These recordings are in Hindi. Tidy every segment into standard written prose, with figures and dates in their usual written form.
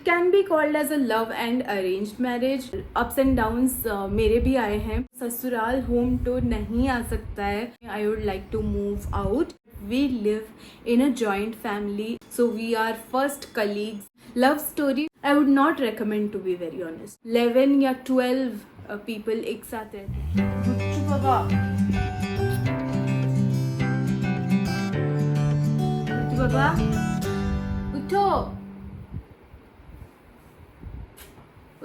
Can be called as a love and arranged marriage. Ups and downs मेरे भी आए हैं. ससुराल होम तो नहीं आ सकता है. I would like to move out. We live in a joint family, so we are first colleagues. Love story I would not recommend, to be very honest. 11 या 12 people एक साथ रहते हैं. उठो बाबा, उठो बाबा, उठो,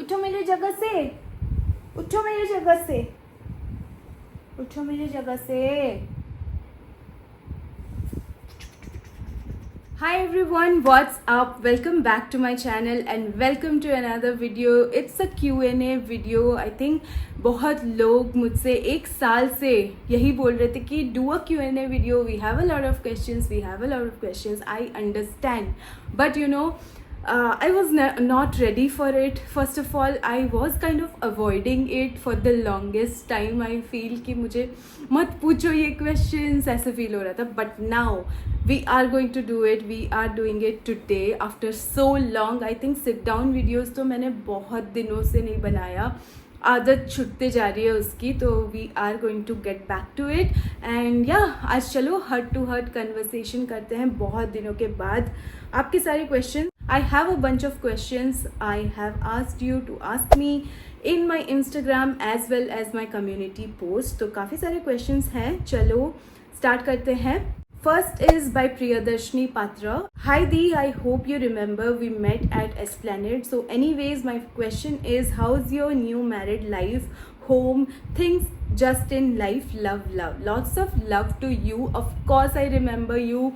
उठो मेरी जगह से, उठो मेरी जगह से, उठो मेरी जगह से. Hi everyone, what's up? Welcome back to my channel and welcome to another video. It's a Q&A video. I think बहुत लोग मुझसे एक साल से यही बोल रहे थे कि do a Q&A video. We have a lot of questions. We have a lot of questions. I understand. But you know, I was not ready for it. First of all, I was kind of avoiding it for the longest time. I feel कि मुझे मत पूछो ये questions, ऐसे feel हो रहा था. But now we are going to do it. We are doing it today after so long. I think sit down videos तो मैंने बहुत दिनों से नहीं बनाया. आदत छूटते जा रही है उसकी. तो we are going to get back to it and या आज चलो हर्ट टू हर्ट कन्वर्सेशन करते हैं बहुत दिनों के बाद. आपके सारे question, I have a bunch of questions I have asked you to ask me in my Instagram as well as my community post. तो काफ़ी सारे questions हैं. चलो start करते हैं. First is by Priyadarshini Patra. Hi Dee, I hope you remember we met at Esplanade. So anyways, my question is, how's your new married life, home, things just in life? Love. Lots of love to you. Of course I remember you.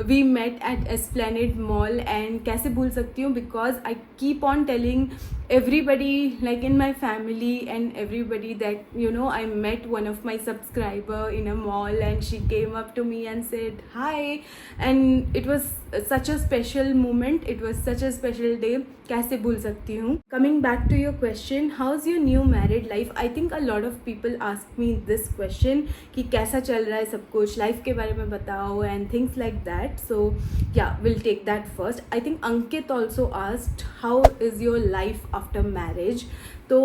We met at Esplanade Mall and कैसे भूल सकती हूँ, because I keep on telling everybody like in my family and everybody that you know I met one of my subscriber in a mall and she came up to me and said hi and it was such a special moment. It was such a special day. कैसे भूल सकती हूँ. Coming back to your question, how's your new married life? I think a lot of people ask me this question कि कैसा चल रहा है सब कुछ, लाइफ के बारे में बताओ and things like that. So yeah, we'll take that first. I think Ankit also asked how is your life after marriage. तो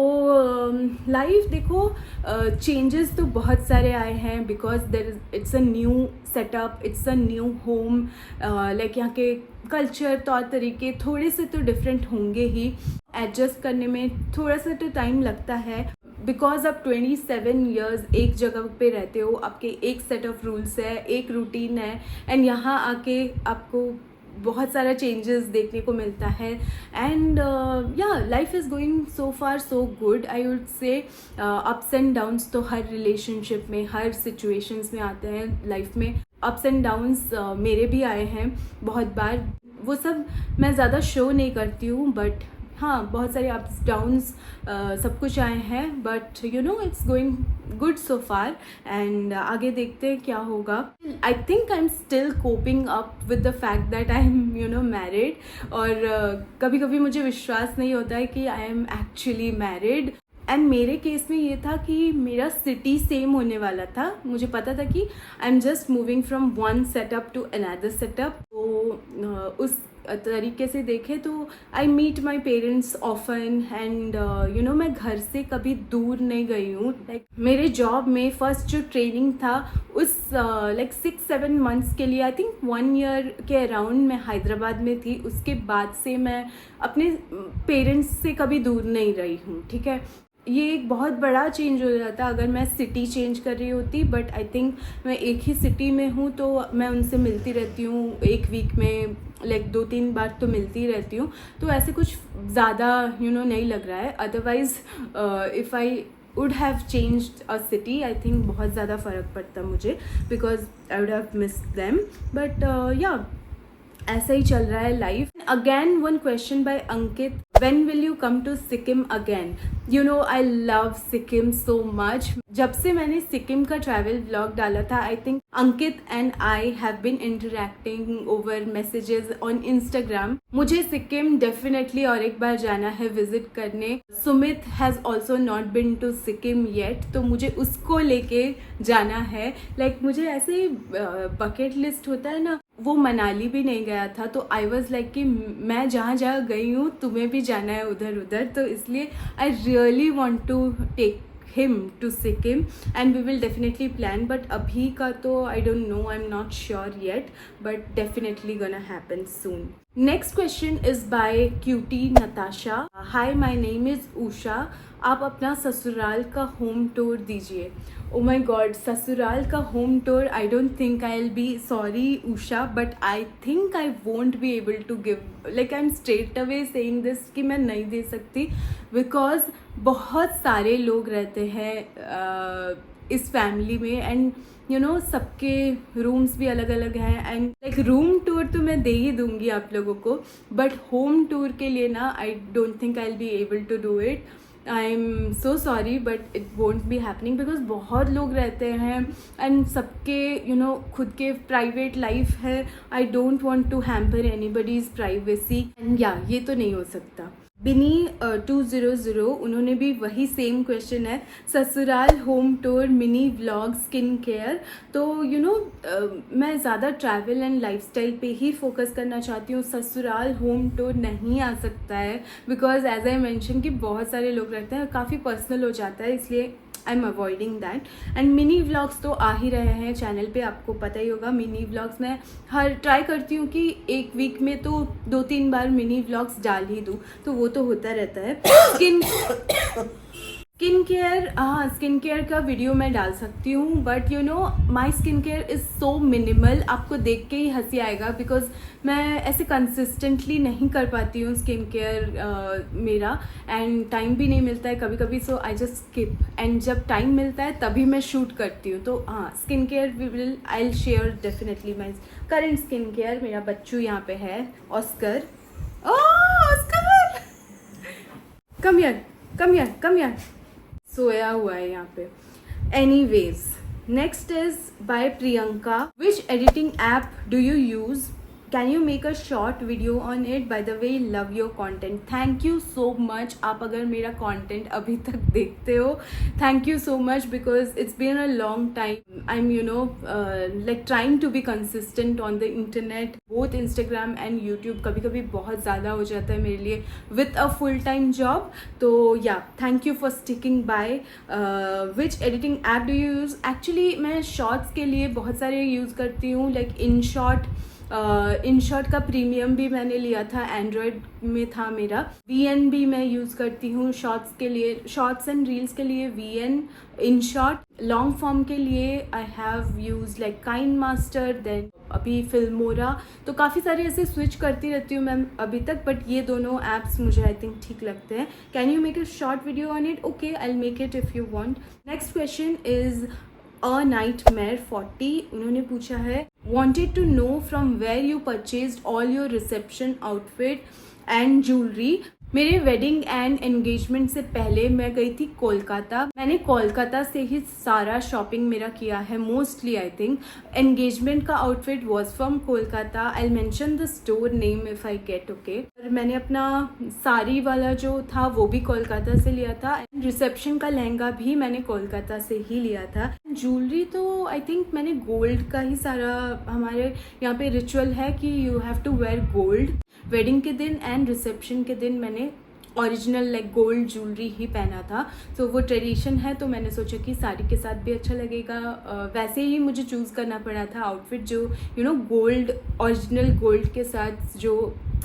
लाइफ देखो चेंजेस तो बहुत सारे आए हैं because it's a new setup, it's a new home. Like यहाँ के कल्चर, तौर तरीके थोड़े से तो डिफरेंट होंगे ही. एडजस्ट करने में थोड़ा सा तो टाइम लगता है बिकॉज आप 27 ईयर्स एक जगह पे रहते हो. आपके एक सेट ऑफ रूल्स है, एक रूटीन है एंड यहाँ आके आपको बहुत सारा चेंजेस देखने को मिलता है. एंड या life is going so far so good. I would say ups and downs तो हर रिलेशनशिप में, हर सिचुएशंस में आते हैं लाइफ में. अप्स एंड डाउन्स मेरे भी आए हैं बहुत बार. वो सब मैं ज़्यादा शो नहीं करती हूँ बट हाँ, बहुत सारे अप्स डाउन्स सब कुछ आए हैं. But you know it's going good so far and आगे देखते हैं क्या होगा. आई think I am still coping up with the fact that I am you no married. और कभी कभी मुझे विश्वास नहीं होता है कि I am actually married. And मेरे केस में ये था कि मेरा सिटी सेम होने वाला था. मुझे पता था कि I am just moving from one setup to another setup. तो उस तरीके से देखे तो I meet my parents often and you know मैं घर से कभी दूर नहीं गई हूँ. लाइक मेरे जॉब में फर्स्ट जो ट्रेनिंग था उस लाइक 6-7 मंथ्स के लिए, आई थिंक 1 ईयर के अराउंड मैं हैदराबाद में थी. उसके बाद से मैं अपने पेरेंट्स से कभी दूर नहीं रही हूँ. ठीक है, ये एक बहुत बड़ा चेंज हो जाता अगर मैं सिटी चेंज कर रही होती. बट आई थिंक मैं एक ही सिटी में हूँ तो मैं उनसे मिलती रहती हूँ. एक वीक में लाइक 2-3 बार तो मिलती रहती हूँ. तो ऐसे कुछ ज़्यादा यू नो नहीं लग रहा है. Otherwise if I would have changed a city, I think बहुत ज़्यादा फ़र्क पड़ता मुझे because I would have missed them. But या ऐसा ही चल रहा है life. Again one question by Ankit, when will you come to Sikkim again? You know I love Sikkim so much. जब से मैंने सिक्किम का ट्रैवल व्लॉग डाला था, I think Ankit and I have been interacting over messages on Instagram. मुझे सिक्किम डेफिनेटली और एक बार जाना है विजिट करने. Sumit has also not been to Sikkim yet, तो मुझे उसको लेके जाना है. लाइक मुझे ऐसे बकेट लिस्ट होता है ना, वो मनाली भी नहीं गया था, तो आई वॉज लाइक कि मैं जहाँ जहाँ गई हूँ तुम्हें भी जाना है उधर उधर, तो इसलिए I really want to take him to Sikkim and we will definitely plan, but abhi ka to I don't know, I'm not sure yet, but definitely gonna happen soon. Next question is by Cutie Natasha. Hi, my name is Usha. आप अपना ससुराल का होम टूर दीजिए. ओ माई गॉड, ससुराल का home tour, I don't think I will be, sorry Usha, but I think I won't be able to give, like I am straight away saying this कि मैं नहीं दे सकती, बिकॉज बहुत सारे लोग रहते हैं इस फैमिली में, एंड यू नो सबके रूम्स भी अलग अलग हैं, एंड लाइक रूम टूर तो मैं दे ही दूंगी आप लोगों को, बट होम टूर के लिए ना I don't think I will be able to do it. I am so sorry but it won't be happening, because बहुत लोग रहते हैं एंड सबके यू नो खुद के प्राइवेट लाइफ है. I don't want to hamper anybody's privacy, and या ये तो नहीं हो सकता. बिनी 200 उन्होंने भी वही सेम क्वेश्चन है, ससुराल home tour mini vlog skin care. तो यू नो मैं ज़्यादा ट्रैवल एंड लाइफस्टाइल पे ही फोकस करना चाहती हूँ. ससुराल होम टूर नहीं आ सकता है, बिकॉज एज आई मेंशन कि बहुत सारे लोग रहते हैं, काफ़ी पर्सनल हो जाता है, इसलिए I am avoiding that. And mini vlogs तो आ ही रहे हैं चैनल पे, आपको पता ही होगा. मिनी व्लॉग्स मैं हर ट्राई करती हूँ कि एक वीक में तो 2-3 बार मिनी व्लॉग्स डाल ही दूँ, तो वो तो होता रहता है. स्किन केयर, हाँ स्किन केयर का वीडियो मैं डाल सकती हूँ, but you know my skin care is so minimal, आपको देख के ही हंसी आएगा, बिकॉज मैं ऐसे कंसिस्टेंटली नहीं कर पाती हूँ स्किन केयर मेरा, एंड टाइम भी नहीं मिलता है कभी कभी, so I just skip, and जब टाइम मिलता है तभी मैं शूट करती हूँ. तो हाँ skin care we will, I will share definitely my current skin care. मेरा बच्चू यहाँ पे है, ऑस्कर. ऑस्कर कम यार सोया हुआ है यहाँ पे. Anyways, next is by Priyanka. Which editing app do you use? Can you make a short video on it? By the way love your content. Thank you so much. आप अगर मेरा कॉन्टेंट अभी तक देखते हो, thank you so much, because it's been a long time. I am you know like trying to be consistent on the internet, both Instagram and YouTube. कभी कभी बहुत ज़्यादा हो जाता है मेरे लिए with a full time job. तो या thank you for sticking by. Which editing app do you use? Actually मैं शॉर्ट्स के लिए बहुत सारे यूज़ करती हूँ, लाइक इनशॉट का प्रीमियम भी मैंने लिया था, एंड्रॉयड में था मेरा. VN भी मैं यूज़ करती हूँ शॉर्ट्स के लिए, शॉर्ट्स एंड रील्स के लिए VN. इनशॉट लॉन्ग फॉर्म के लिए I have use like KineMaster, then अभी फिल्मोरा. तो काफ़ी सारे ऐसे स्विच करती रहती हूँ मैं अभी तक, बट ये दोनों ऐप्स मुझे आई थिंक ठीक लगते हैं. Can you make a short video on it? Okay, I will make it if you want. Next question is a nightmare 40. उन्होंने पूछा है, wanted to know from where you purchased all your reception outfit and jewelry. मेरे वेडिंग एंड एंगेजमेंट से पहले मैं गई थी कोलकाता. मैंने कोलकाता से ही सारा शॉपिंग मेरा किया है मोस्टली. आई थिंक एंगेजमेंट का outfit was from Kolkata. I mention the store name if I get okay. और मैंने अपना साड़ी वाला जो था वो भी कोलकाता से लिया था, एंड रिसेप्शन का लहंगा भी मैंने कोलकाता से ही लिया था. ज्वेलरी तो आई थिंक मैंने गोल्ड का ही सारा, हमारे यहाँ पे रिचुअल है कि you have to wear gold. Wedding के दिन एंड रिसेप्शन के दिन मैंने ओरिजिनल लाइक गोल्ड ज्वेलरी ही पहना था. तो वो ट्रेडिशन है, तो मैंने सोचा कि साड़ी के साथ भी अच्छा लगेगा. वैसे ही मुझे चूज़ करना पड़ा था आउटफिट जो you know gold, original gold के साथ जो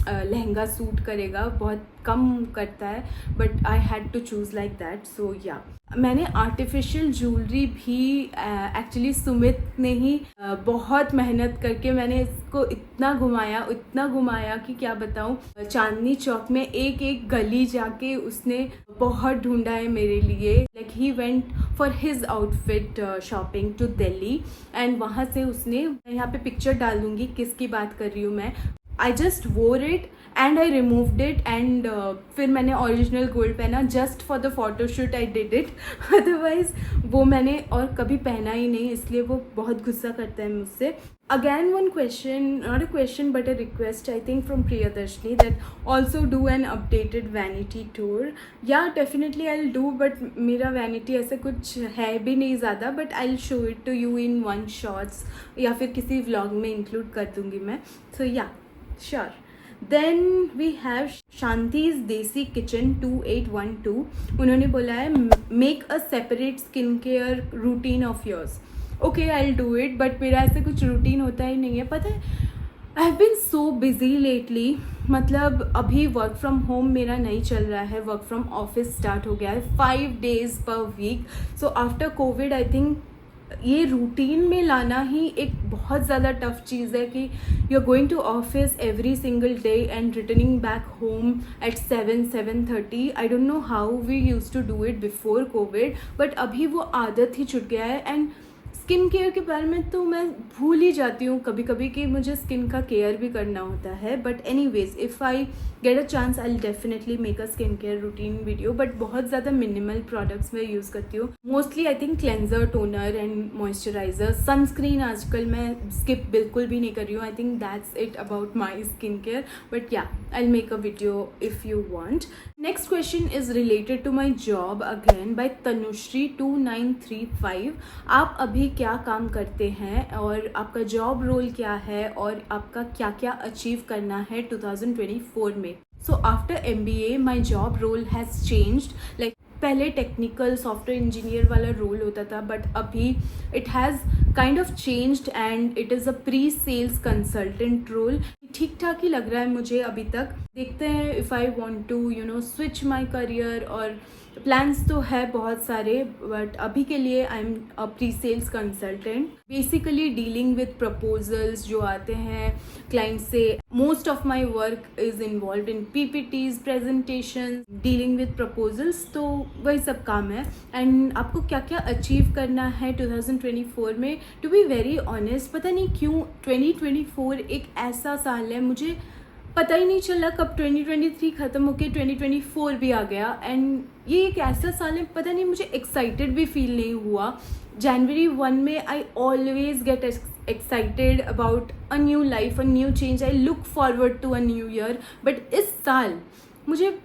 लहंगा सूट करेगा. बहुत कम करता है, but I had to choose like that. So yeah मैंने आर्टिफिशियल ज्वेलरी भी एक्चुअली सुमित ने ही बहुत मेहनत करके मैंने इसको इतना घुमाया कि क्या बताऊँ. चांदनी चौक में एक एक गली जाके उसने बहुत ढूंढा है मेरे लिए. Like he went for his outfit shopping to Delhi, and वहाँ से उसने, यहाँ पे पिक्चर डाल दूँगी किसकी बात कर रही हूँ मैं. आई जस्ट वोर it and I removed it and फिर मैंने ओरिजिनल गोल्ड पहना just for the photoshoot I did it, otherwise वो मैंने और कभी पहना ही नहीं, इसलिए वो बहुत गुस्सा करता है मुझसे. Again, one question, not a question but a request, I think from Priyadarshini, that also do an updated vanity tour. Yeah, definitely I'll do, but मेरा vanity ऐसे कुछ है भी नहीं ज़्यादा, but I'll show it to you in one shots या फिर किसी vlog में include कर दूँगी मैं. So yeah, sure. Then we have Shanti's Desi Kitchen 2812. उन्होंने बोला है make a separate skincare routine of yours. Okay I will do it, but मेरा ऐसे कुछ रूटीन होता ही नहीं है. पता है I have been so busy lately, मतलब अभी वर्क फ्रॉम होम मेरा नहीं चल रहा है, वर्क फ्रॉम ऑफिस स्टार्ट हो गया है 5 days पर week. So after Covid I think ये रूटीन में लाना ही एक बहुत ज़्यादा टफ चीज़ है कि you are going to office every single day and returning back home at 7-7:30. I don't know how we use to do it before Covid, but अभी वो आदत ही छूट गया है. एंड स्किन केयर के बारे में तो मैं भूल ही जाती हूँ कभी कभी कि मुझे स्किन का केयर भी करना होता है. But anyways if I get a chance I will definitely make a skin care routine video, but बहुत ज़्यादा मिनिमल प्रोडक्ट्स मैं यूज़ करती हूँ. Mostly I think cleanser, toner and moisturiser. Sunscreen आजकल मैं स्किप बिल्कुल भी नहीं कर रही हूँ. I think that's it about my skin care, but yeah I will make a video if you want. Next question is related to my job again by Tanushree 2935. आप अभी क्या काम करते हैं और आपका जॉब रोल क्या है और आपका क्या क्या अचीव करना है 2024 में. So after MBA my job role has changed. Like पहले टेक्निकल सॉफ्टवेयर इंजीनियर वाला रोल होता था, बट अभी it has kind of changed and it is a pre sales consultant role. ठीक ठाक ही लग रहा है मुझे अभी तक. देखते हैं if I want to switch my career, और प्लान्स तो है बहुत सारे, बट अभी के लिए I am a pre sales consultant. Basically dealing with proposals जो आते हैं क्लाइंट से. Most of my work is involve in PPTs, presentation, dealing with proposals, तो वही सब काम है. एंड आपको क्या क्या अचीव करना है 2024 में, टू बी वेरी ऑनेस्ट पता नहीं क्यों 2024 एक ऐसा साल है, मुझे पता ही नहीं चला कब 2023 ख़त्म होके 2024 भी आ गया. एंड ये एक ऐसा साल है, पता नहीं मुझे एक्साइटेड भी फील नहीं हुआ. January 1 में I always get excited about a new life, a new change. I look forward to a new year, but इस साल मुझे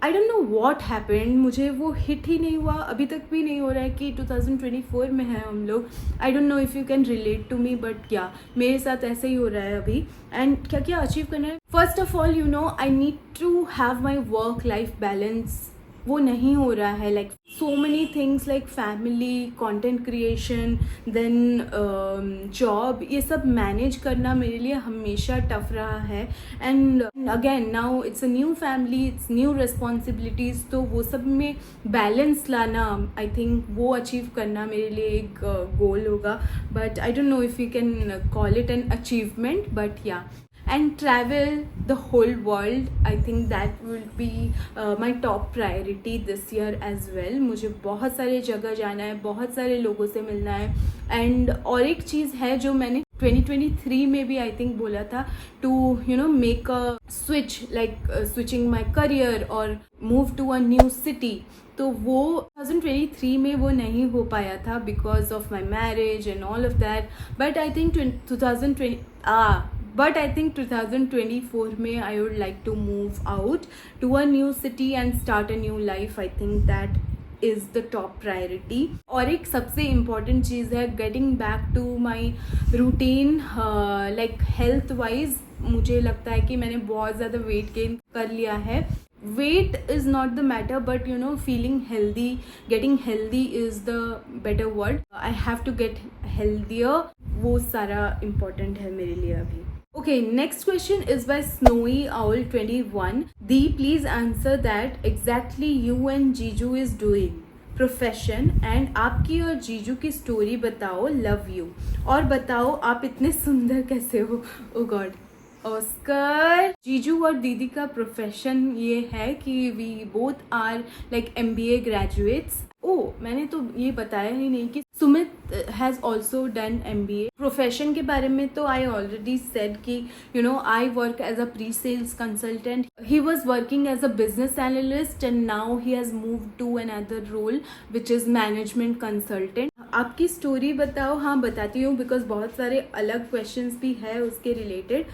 I don't know what happened, मुझे वो हिट ही नहीं हुआ. अभी तक भी नहीं हो रहा है कि 2024 में है हम लोग. I don't know if you can relate to me, but क्या मेरे साथ ऐसे ही हो रहा है अभी. एंड क्या क्या अचीव करना है, first of all I need to have my work life balance. वो नहीं हो रहा है. Like so many things like family, content creation, then job, ये सब मैनेज करना मेरे लिए हमेशा टफ रहा है. And again now it's a new family, it's new responsibilities, तो वो सब में बैलेंस लाना, आई थिंक वो अचीव करना मेरे लिए एक गोल होगा. But I don't know if you can call it an achievement, but या. And travel the whole world, I think that will be my top priority this year as well. मुझे बहुत सारे जगह जाना है, बहुत सारे लोगों से मिलना है. एंड और एक चीज़ है जो मैंने 2023 में भी आई थिंक बोला था, to make a switch, like switching my career और move to a new city. तो वो 2023 में वो नहीं हो पाया था because of my marriage and all of that. But I think 2024 में I would like to move out to a new city and start a new life. I think that is the top priority. और एक सबसे important चीज़ है getting back to my routine, like health wise. मुझे लगता है कि मैंने बहुत ज़्यादा weight gain कर लिया है. Weight is not the matter, but feeling healthy, getting healthy is the better word. I have to get healthier. वो सारा important है मेरे लिए अभी. Okay, next question is by Snowy Owl 21. Dee, please answer that exactly you and Jiju is doing. Profession and आपकी और जीजू की स्टोरी बताओ. Love you. और बताओ आप इतने सुंदर कैसे हो. Oh god, Oscar. जीजू और दीदी का प्रोफेशन ये है कि we both are like MBA graduates. मैंने तो ये बताया ही नहीं कि Sumit has also done MBA। Profession के बारे में तो आई ऑलरेडी सेड कि I work as a pre sales consultant. He was working as a business analyst and now he has move to another role which is management consultant. आपकी स्टोरी बताओ। हाँ, बताती हूँ, बिकॉज बहुत सारे अलग क्वेश्चंस भी है उसके रिलेटेड।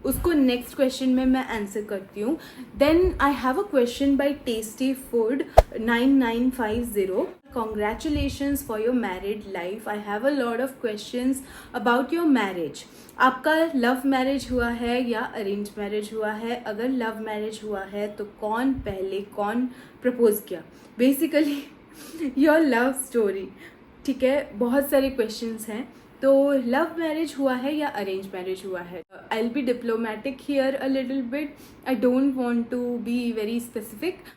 उसको नेक्स्ट क्वेश्चन में मैं आंसर करती हूँ। Then I have a question by tasty food 9950। Congratulations for your married life. I have a lot of questions about your marriage. आपका लव मैरिज हुआ है या अरेंज मैरिज हुआ है? अगर लव मैरिज हुआ है तो कौन पहले कौन प्रपोज किया? Basically your love story. ठीक है, बहुत सारे क्वेश्चंस हैं। तो लव मैरिज हुआ है या अरेंज मैरिज हुआ है? आई will B diplomatic here a little bit. I don't want to be very specific.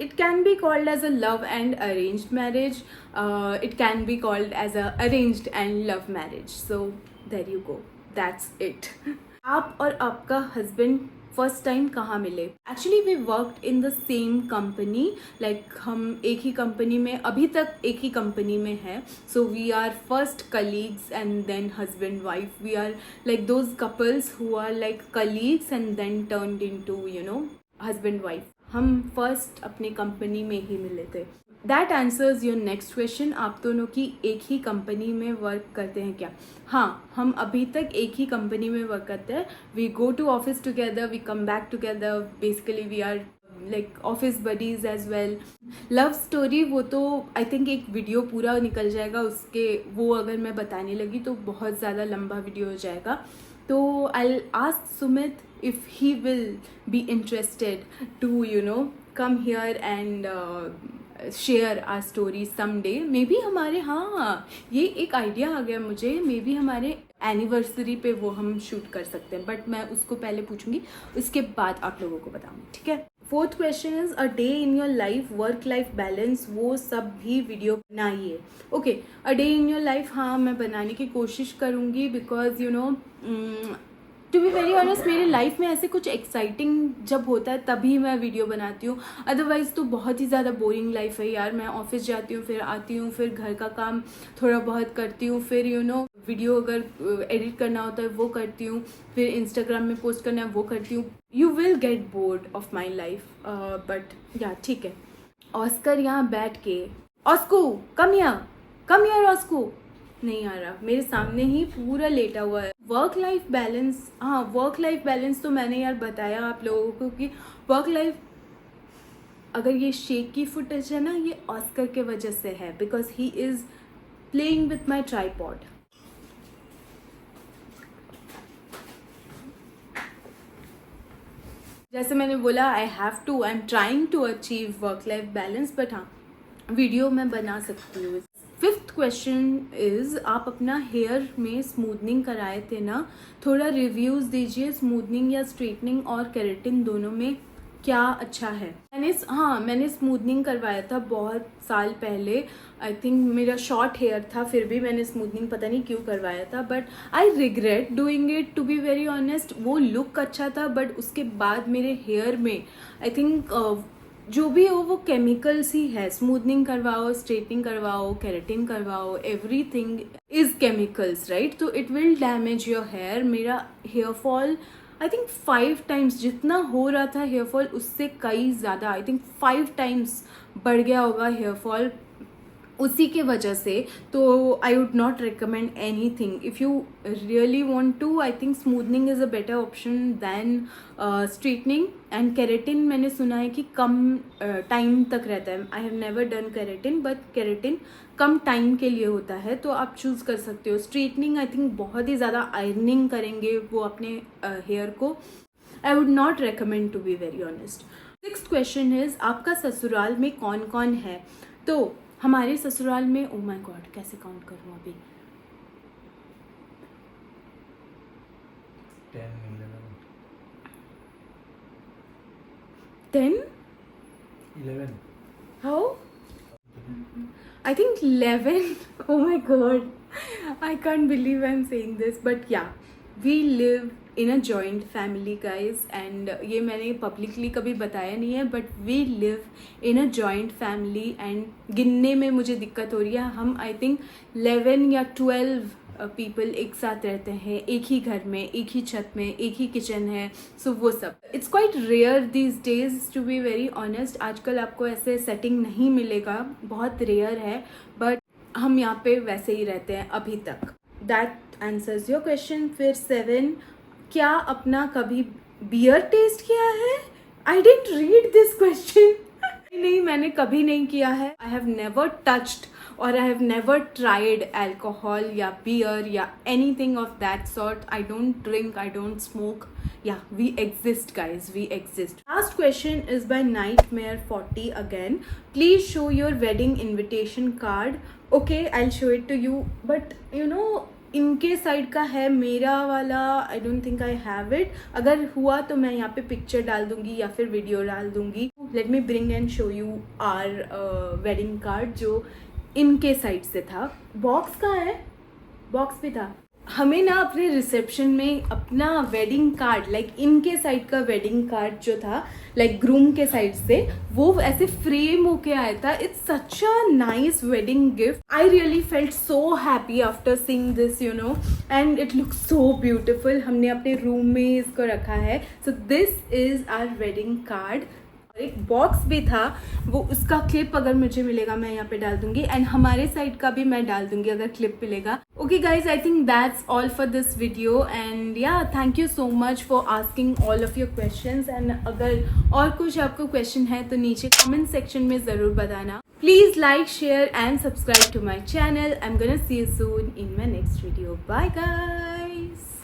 It can be called as a love and arranged marriage. It can be called as a arranged and love marriage. So there you go. That's it. आप और आपका हस्बैंड फर्स्ट टाइम कहाँ मिले? Actually we worked in the same company. Like हम एक ही कंपनी में, अभी तक एक ही कंपनी में है। So we are first colleagues and then husband wife. We are like those couples who are like colleagues and then turned into husband wife. हम फर्स्ट अपनी कंपनी में ही मिले थे। That answers your next question. आप दोनों की एक ही कंपनी में वर्क करते हैं क्या? हाँ, हम अभी तक एक ही कंपनी में वर्क करते हैं। We go to office together, we come back together. Basically we are like office buddies as well. Love story वो तो आई थिंक एक वीडियो पूरा निकल जाएगा उसके, वो अगर मैं बताने लगी तो बहुत ज़्यादा लंबा वीडियो हो जाएगा। तो I ask Sumit if he will be interested to come here and share our story someday. maybe हमारे, हाँ ये एक आइडिया आ गया मुझे, मे बी हमारे एनिवर्सरी पे वो हम शूट कर सकते हैं। बट मैं उसको पहले पूछूंगी, उसके बाद आप लोगों को बताऊंगी। ठीक है। Fourth question is a day in your life, work life balance, वो सब भी वीडियो बनाइए। Okay, a day in your life, हाँ मैं बनाने की कोशिश करूँगी। Because to be very honest, मेरे लाइफ में ऐसे कुछ एक्साइटिंग जब होता है तभी मैं वीडियो बनाती हूँ। अदरवाइज़ तो बहुत ही ज़्यादा बोरिंग लाइफ है यार। मैं ऑफिस जाती हूँ, फिर आती हूँ, फिर घर का काम थोड़ा बहुत करती हूँ, फिर वीडियो अगर एडिट करना होता है वो करती हूँ, फिर इंस्टाग्राम में पोस्ट करना है वो करती हूँ। You will get bored of my life. But या ठीक है। ऑस्कर यहाँ बैठ के, ऑस्को कम हियर ऑस्को, नहीं आ रहा, मेरे सामने ही पूरा लेटा हुआ है। वर्क लाइफ बैलेंस, हाँ वर्क लाइफ बैलेंस तो मैंने यार बताया आप लोगों को कि वर्क लाइफ, अगर ये शेक की फुटेज है ना, ये ऑस्कर के वजह से है। Because he is playing with my tripod. जैसे मैंने बोला, I am trying to achieve work life balance. But हाँ, वीडियो मैं बना सकती हूँ। फिफ्थ क्वेश्चन इज़, आप अपना हेयर में स्मूथनिंग कराए थे ना, थोड़ा रिव्यूज़ दीजिए। स्मूथनिंग या स्ट्रेटनिंग और केराटिन दोनों में क्या अच्छा है? मैंने स्मूथनिंग करवाया था बहुत साल पहले। आई थिंक मेरा शॉर्ट हेयर था, फिर भी मैंने स्मूथनिंग पता नहीं क्यों करवाया था। But I regret doing it, to be very honest. वो लुक अच्छा था, बट उसके बाद मेरे हेयर में आई थिंक जो भी हो वो केमिकल्स ही है। स्मूथनिंग करवाओ, स्ट्रेटनिंग करवाओ, केराटिन करवाओ, एवरीथिंग इज केमिकल्स, राइट? तो it will damage your hair. मेरा hair fall I think 5 times, जितना हो रहा था हेयर फॉल उससे कई ज़्यादा, आई थिंक 5 टाइम्स बढ़ गया होगा हेयर फॉल उसी के वजह से। तो I would not recommend anything. If you really want to, I think smoothening is a better option than straightening. And keratin मैंने सुना है कि कम टाइम तक रहता है। I have never done keratin, but keratin कम टाइम के लिए होता है, तो आप चूज़ कर सकते हो। स्ट्रेटनिंग आई थिंक बहुत ही ज़्यादा आयरनिंग करेंगे वो अपने हेयर को। I would not recommend, to be very honest. Sixth question is, आपका ससुराल में कौन कौन है? तो हमारे ससुराल में, ओ माय गॉड, कैसे काउंट करूँ अभी? 10 11 how? I think 11. Oh my god, I can't believe I'm saying this, but yeah, we live in a joint family guys, and ये मैंने पब्लिकली कभी बताया नहीं है, but we live in a joint family and गिनने में मुझे दिक्कत हो रही है. हम आई थिंक 11 या 12 पीपल एक साथ रहते हैं, एक ही घर में, एक ही छत में, एक ही किचन है. सो वो सब it's quite rare these days, to be very honest. आजकल आपको ऐसे सेटिंग नहीं मिलेगा, बहुत रेयर है, बट हम यहाँ पे वैसे ही रहते हैं अभी तक. That answers your question. फिर 7, क्या अपना कभी बियर टेस्ट किया है? I didn't read this question. नहीं, मैंने कभी नहीं किया है. आई हैव नेवर टच्ड और आई हैव नेवर ट्राइड एल्कोहल या बियर या anything of that sort. I don't drink, I don't smoke. Yeah, we exist guys, we exist. Last question is by Nightmare 40 again. Please show your wedding invitation card. Okay, I'll show it to you, but you know, इनके साइड का है, मेरा वाला आई don't think I have it. अगर हुआ तो मैं यहाँ पे पिक्चर डाल दूंगी या फिर वीडियो डाल दूंगी. Let me bring and show you our wedding card जो इनके साइड से था. बॉक्स कहाँ है? बॉक्स भी था. हमें ना अपने रिसेप्शन में अपना वेडिंग कार्ड, लाइक इनके साइड का वेडिंग कार्ड जो था, लाइक ग्रूम के साइड से, वो ऐसे फ्रेम होके आया था. It's such a nice wedding gift. I really felt so happy after seeing this, you know, and it looks so beautiful. हमने अपने रूम में इसको रखा है. So this is our wedding card. एक बॉक्स भी था, वो उसका क्लिप अगर मुझे मिलेगा मैं यहाँ पे डाल दूंगी, एंड हमारे साइड का भी मैं डाल दूंगी अगर क्लिप मिलेगा. Okay guys, I think that's all for this video, and yeah thank you so much for asking all of your questions. And अगर और कुछ आपको क्वेश्चन है तो नीचे कमेंट सेक्शन में ज़रूर बताना. Please like, share and subscribe to my channel. I am gonna see you soon in my next video. Bye guys.